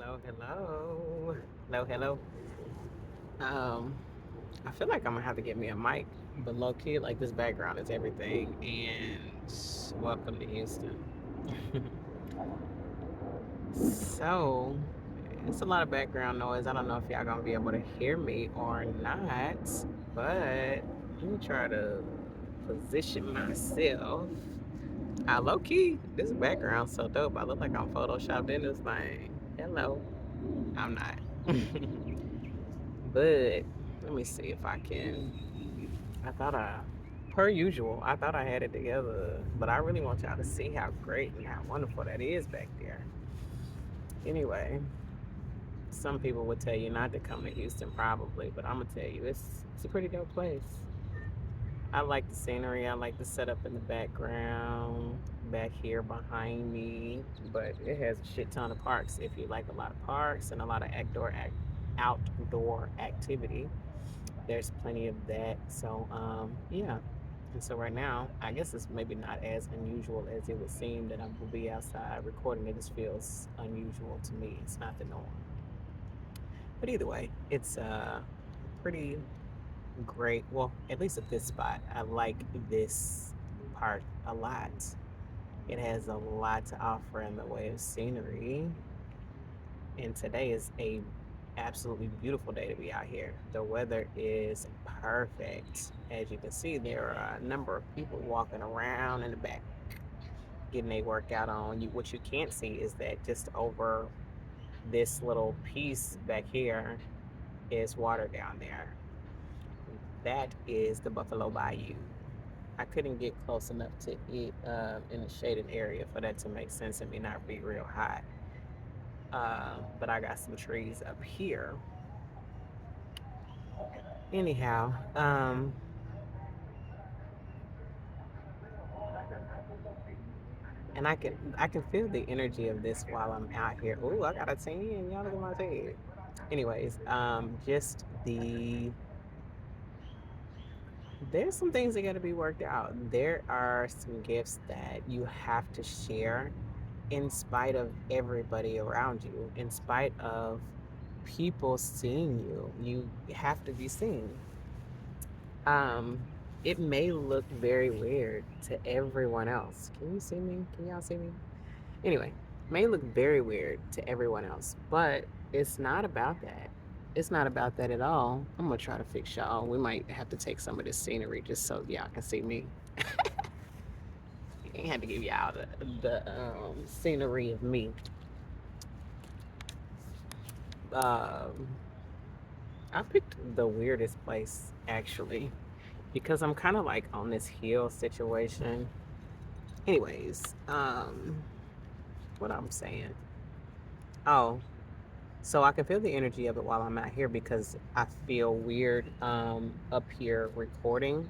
Hello, hello. Hello, hello. Um, I feel like I'm gonna have to get me a mic, but low key, like this background is everything. And welcome to Houston. So, it's a lot of background noise. I don't know if y'all gonna be able to hear me or not, but let me try to position myself. I low key, this background so dope. I look like I'm photoshopped in this thing. Hello. I'm not. But let me see if I can. I thought per usual, I thought I had it together, but I really want y'all to see how great and how wonderful that is back there. Anyway, some people would tell you not to come to Houston, probably, but I'm gonna tell you, it's a pretty dope place. I like the scenery. I like the setup in the background, back here behind me, but it has a shit ton of parks. If you like a lot of parks and a lot of outdoor activity, there's plenty of that. So yeah. And so right now, I guess it's maybe not as unusual as it would seem that I will be outside recording. It just feels unusual to me. It's not the norm. But either way, it's pretty great. Well, at least at this spot, I like this part a lot. It has a lot to offer in the way of scenery, and today is a absolutely beautiful day to be out here. The weather is perfect. As you can see, there are a number of people walking around in the back getting a workout on. What you can't see is that just over this little piece back here is water down there. That is the Buffalo Bayou. I couldn't get close enough to it in a shaded area for that to make sense and me not be real hot. But I got some trees up here. Anyhow, and I can feel the energy of this while I'm out here. Ooh, I got a 10. Y'all look at my 10. Anyways, just there's some things that got to be worked out. There are some gifts that you have to share in spite of everybody around you, in spite of people seeing you. You have to be seen. Um, it may look very weird to everyone else. Can you see me? Can y'all see me? Anyway, may look very weird to everyone else, but it's not about that. It's not about that at all. I'm gonna try to fix y'all. We might have to take some of this scenery just so y'all can see me. I had to give y'all the scenery of me. Um, I picked the weirdest place actually because I'm kind of like on this hill situation. Anyways, what I'm saying. Oh, so I can feel the energy of it while I'm out here because I feel weird up here recording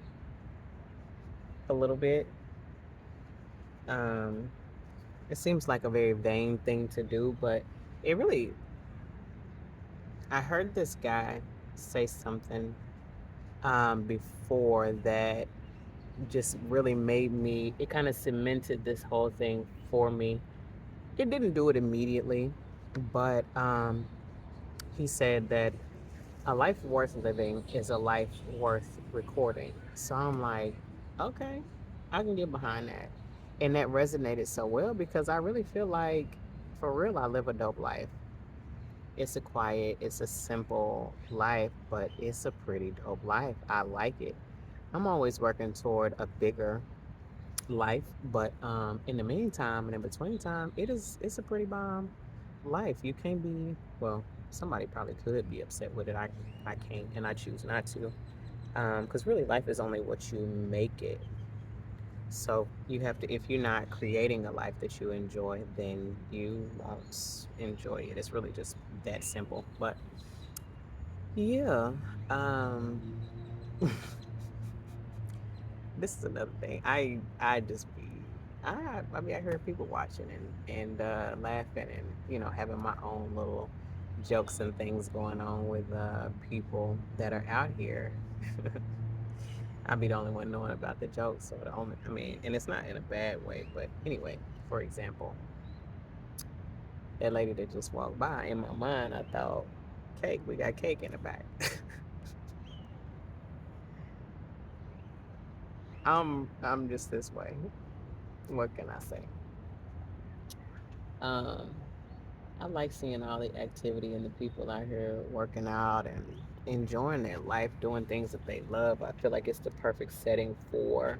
a little bit. Um, it seems like a very vain thing to do, but it really. I heard this guy say something before that just really made me. It kind of cemented this whole thing for me. It didn't do it immediately, but he said that a life worth living is a life worth recording. So I'm like, okay, I can get behind that. And that resonated so well because I really feel like, for real, I live a dope life. It's a quiet, it's a simple life, but it's a pretty dope life. I like it. I'm always working toward a bigger life, but in the meantime and in between time, it's a pretty bomb life. You can't be well. Somebody probably could be upset with it. I can't, and I choose not to. Because really, life is only what you make it. So you have to. If you're not creating a life that you enjoy, then you won't enjoy it. It's really just that simple. But yeah, um, this is another thing. I just be I mean I heard people watching and laughing and having my own little jokes and things going on with people that are out here. I'll be the only one knowing about the jokes, so the only I mean, and it's not in a bad way, but anyway, for example, That lady that just walked by, in my mind, I thought, cake, we got cake in the back. I'm just this way. What can I say? Um, I like seeing all the activity and the people out here working out and enjoying their life, doing things that they love. I feel like it's the perfect setting for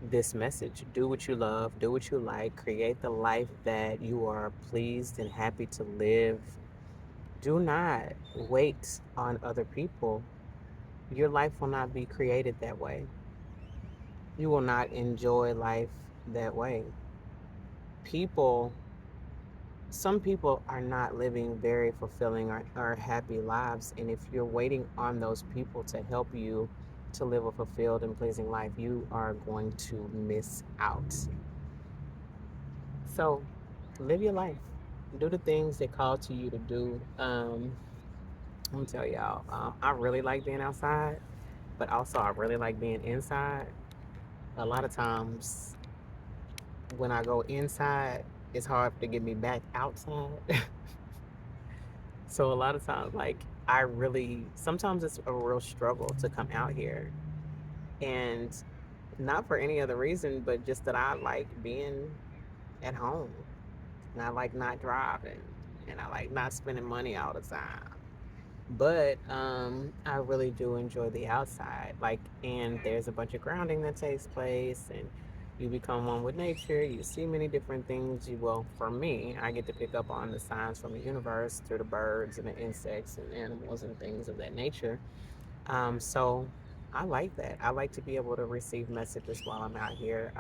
this message. Do what you love, do what you like, create the life that you are pleased and happy to live. Do not wait on other people. Your life will not be created that way. You will not enjoy life that way. People Some people are not living very fulfilling or happy lives. And if you're waiting on those people to help you to live a fulfilled and pleasing life, you are going to miss out. So live your life. Do the things that call to you to do. I'm gonna tell y'all, I really like being outside, but also I really like being inside. A lot of times when I go inside, it's hard to get me back outside. So a lot of times, like, I really sometimes it's a real struggle to come out here, and not for any other reason, but just that I like being at home, and I like not driving, and I like not spending money all the time. But I really do enjoy the outside. Like, and there's a bunch of grounding that takes place, and you become one with nature. You see many different things. Well, for me, I get to pick up on the signs from the universe through the birds and the insects and animals and things of that nature. So I like that. I like to be able to receive messages while I'm out here,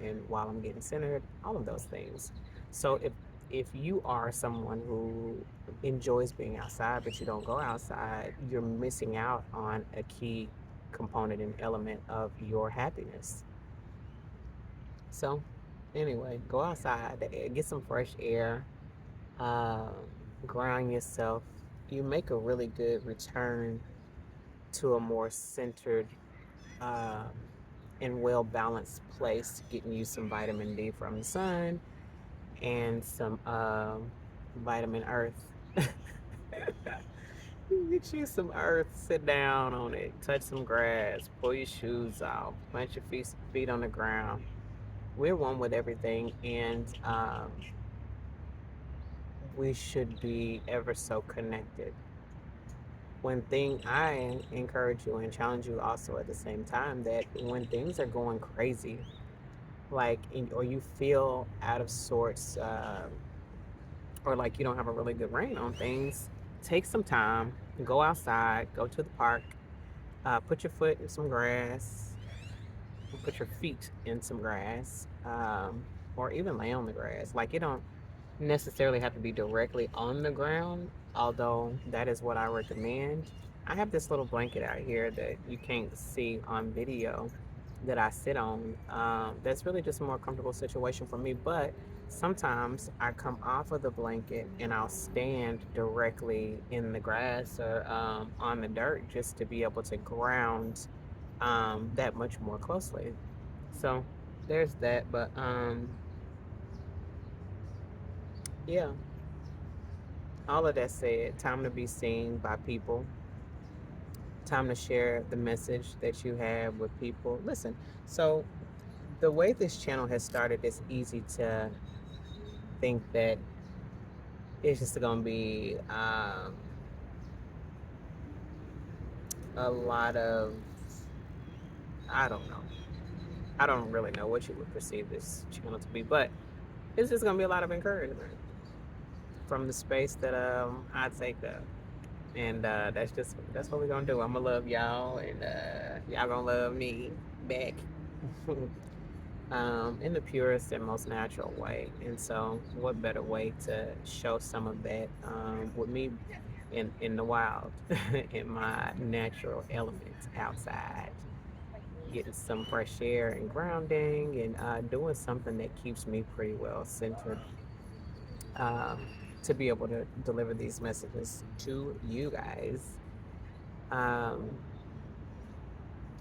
and while I'm getting centered, all of those things. So if you are someone who enjoys being outside but you don't go outside, you're missing out on a key component and element of your happiness. So anyway, go outside, get some fresh air, uh, ground yourself. You make a really good return to a more centered, um, and well balanced place, getting you some vitamin D from the sun and some vitamin earth. You get you some earth, sit down on it, touch some grass, pull your shoes off, plant your feet on the ground. We're one with everything, and we should be ever so connected. When I encourage you and challenge you also at the same time that when things are going crazy, like or you feel out of sorts, or like you don't have a really good reign on things, take some time, go outside, go to the park, put your foot in some grass, put your feet in some grass, or even lay on the grass. Like, you don't necessarily have to be directly on the ground, although that is what I recommend. I have this little blanket out here that you can't see on video that I sit on. That's really just a more comfortable situation for me. But sometimes I come off of the blanket and I'll stand directly in the grass or on the dirt just to be able to ground that much more closely. So there's that. But yeah, all of that said, time to be seen by people, time to share the message that you have with people. Listen, so the way this channel has started, it's easy to think that it's just going to be a lot of, I don't know. I don't really know what you would perceive this channel to be, but it's just going to be a lot of encouragement from the space that I take up. And that's what we're gonna do. I'm gonna love y'all, and y'all gonna love me back, in the purest and most natural way. And so, what better way to show some of that with me in the wild, in my natural element outside, getting some fresh air and grounding, and doing something that keeps me pretty well centered. Um, to be able to deliver these messages to you guys. Um,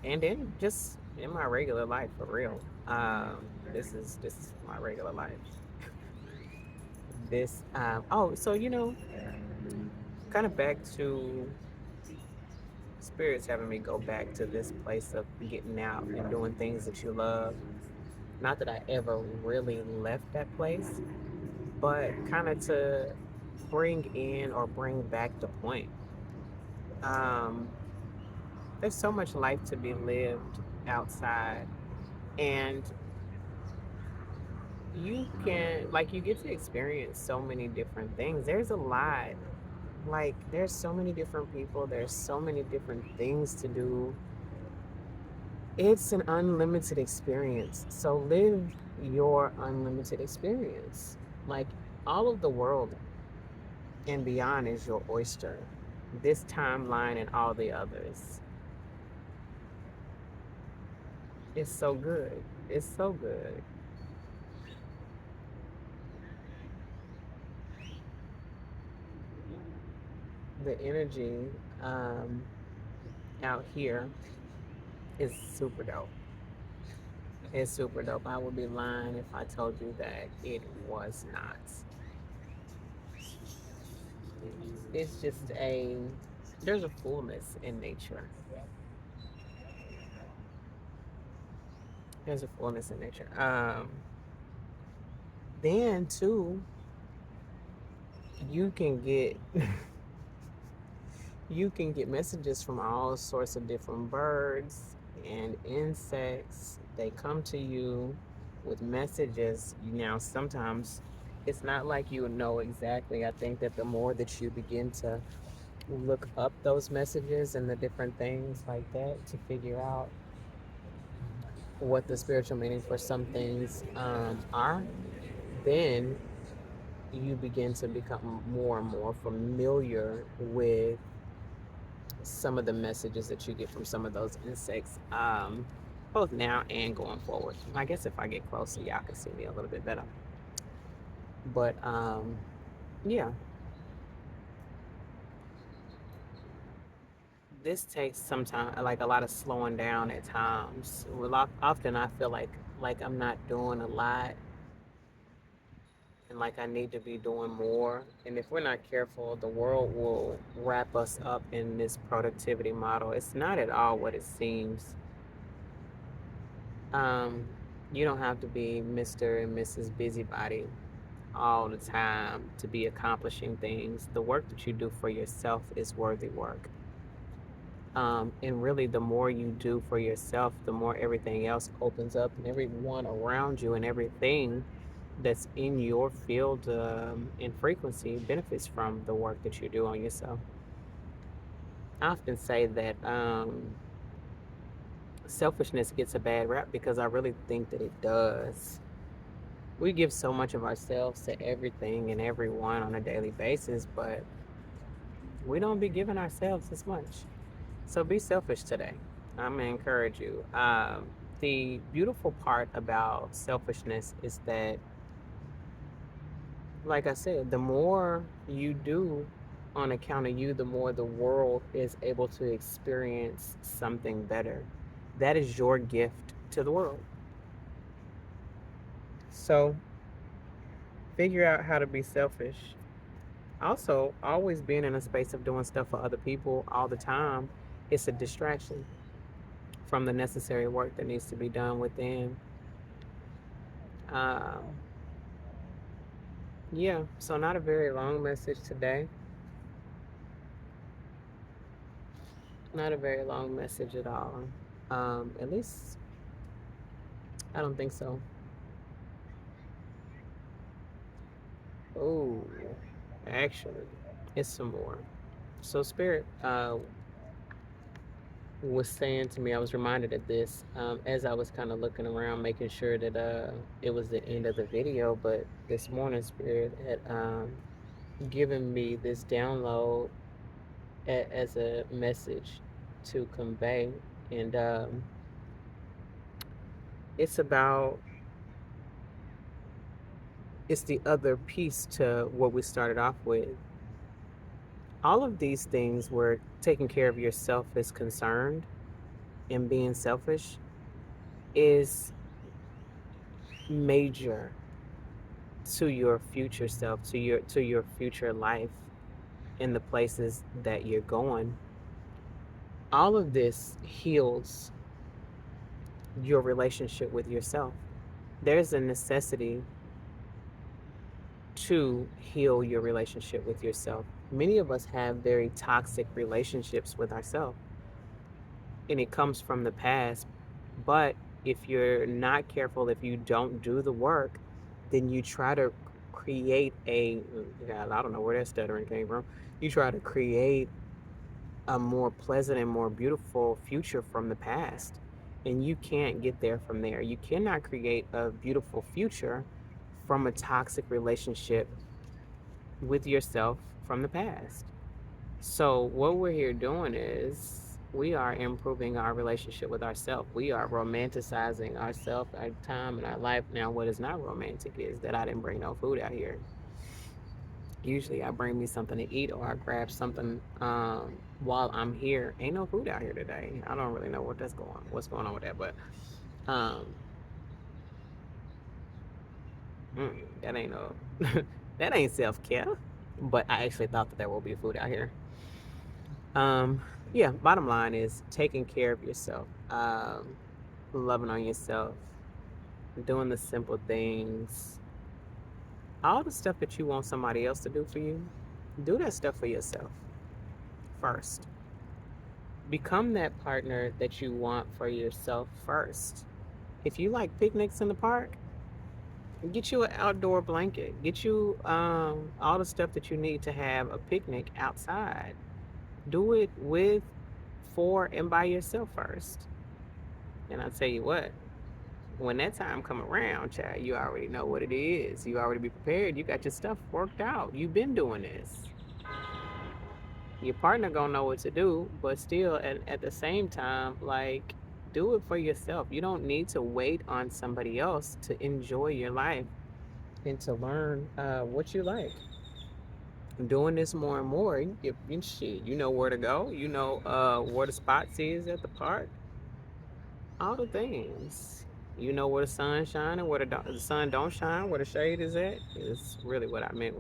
and then just in my regular life, for real. This is my regular life. this, so kind of back to spirits having me go back to this place of getting out and doing things that you love. Not that I ever really left that place, but kind of to bring in or bring back the point. Um, there's so much life to be lived outside, and you get to experience so many different things. There's a lot. Like, there's so many different people, there's so many different things to do. It's an unlimited experience. So live your unlimited experience. Like, all of the world and beyond is your oyster. This timeline and all the others. It's so good. It's so good. The energy um, out here is super dope. It's super dope. I would be lying if I told you that it was not. It's just there's a fullness in nature. There's a fullness in nature. Then too, you can get you can get messages from all sorts of different birds and insects. They come to you with messages. Now, sometimes it's not like you know exactly. I think that the more that you begin to look up those messages and the different things like that to figure out what the spiritual meaning for some things are, then you begin to become more and more familiar with some of the messages that you get from some of those insects, both now and going forward. I guess if I get closer, y'all can see me a little bit better. But yeah, this takes some time, like a lot of slowing down at times. Well, often I feel like I'm not doing a lot and like I need to be doing more. And if we're not careful, the world will wrap us up in this productivity model. It's not at all what it seems. Um, you don't have to be Mr. and Mrs. Busybody all the time to be accomplishing things. The work that you do for yourself is worthy work. And really, the more you do for yourself, the more everything else opens up, and everyone around you and everything that's in your field and frequency benefits from the work that you do on yourself. I often say that selfishness gets a bad rap because I really think that it does. We give so much of ourselves to everything and everyone on a daily basis, but we don't be giving ourselves as much. So be selfish today. I'm gonna encourage you. The beautiful part about selfishness is that, like I said, the more you do on account of you, the more the world is able to experience something better. That is your gift to the world. So figure out how to be selfish. Also, always being in a space of doing stuff for other people all the time, it's a distraction from the necessary work that needs to be done within. Um, yeah, so not a very long message today. Not a very long message at all. At least I don't think so. Oh, actually, it's some more. So Spirit was saying to me, I was reminded of this as I was kind of looking around, making sure that it was the end of the video. But this morning, Spirit had given me this download as a message to convey, and it's about it's the other piece to what we started off with. All of these things where taking care of yourself is concerned and being selfish is major. to your future self, to your future life, in the places that you're going. All of this heals your relationship with yourself. There's a necessity to heal your relationship with yourself. Many of us have very toxic relationships with ourselves, and it comes from the past. But if you're not careful, if you don't do the work, then you try to create yeah, I don't know where that stuttering came from. You try to create a more pleasant and more beautiful future from the past. And you can't get there from there. You cannot create a beautiful future from a toxic relationship with yourself from the past. So, what we're here doing is we are improving our relationship with ourselves. We are romanticizing ourselves, our time, and our life. Now, what is not romantic is that I didn't bring no food out here. Usually, I bring me something to eat or I grab something while I'm here. Ain't no food out here today. I don't really know what's going on with that, but um, that ain't no, that ain't self care. But I actually thought that there will be food out here. Um, yeah, bottom line is taking care of yourself, loving on yourself, doing the simple things, all the stuff that you want somebody else to do for you. Do that stuff for yourself first. Become that partner that you want for yourself first. If you like picnics in the park, get you an outdoor blanket. Get you all the stuff that you need to have a picnic outside. Do it with, for, and by yourself first. And I tell you what, when that time come around, child, you already know what it is. You already be prepared. You got your stuff worked out. You've been doing this. Your partner gonna know what to do, but still, at the same time, like, do it for yourself. You don't need to wait on somebody else to enjoy your life and to learn what you like. Doing this more and more, shit, you know where to go. You know where the spots is at the park. All the things. You know where the sun shining, where the sun don't shine, where the shade is at. Is really what I meant.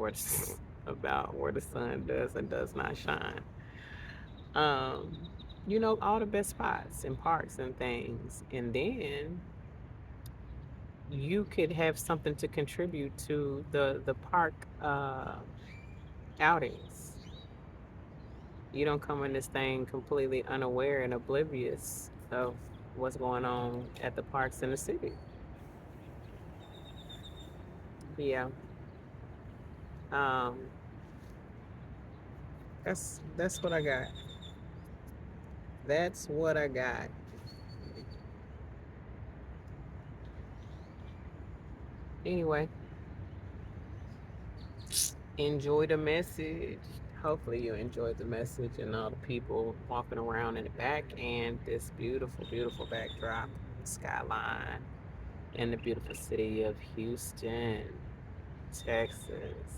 About where the sun does and does not shine. Um, you know all the best spots and parks and things, and then you could have something to contribute to the park outings. You don't come in this thing completely unaware and oblivious of what's going on at the parks in the city. Yeah. Um, that's what I got. That's what I got. Anyway, enjoy the message. Hopefully you enjoyed the message and all the people walking around in the back and this beautiful, beautiful backdrop, skyline, in the beautiful city of Houston, Texas.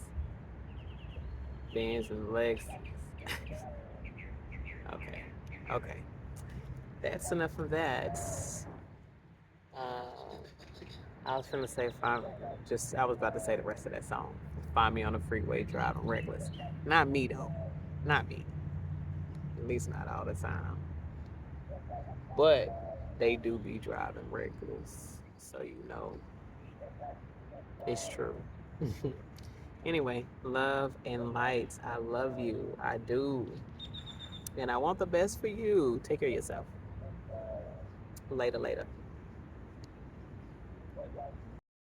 Benz and Lexus. Okay, okay. That's enough of that. Uh, I was gonna say five. I was about to say the rest of that song. Find me on the freeway driving reckless. Not me though. Not me. At least not all the time. But they do be driving reckless, so you know it's true. Anyway, love and light. I love you. I do, and I want the best for you. Take care of yourself. Later, later.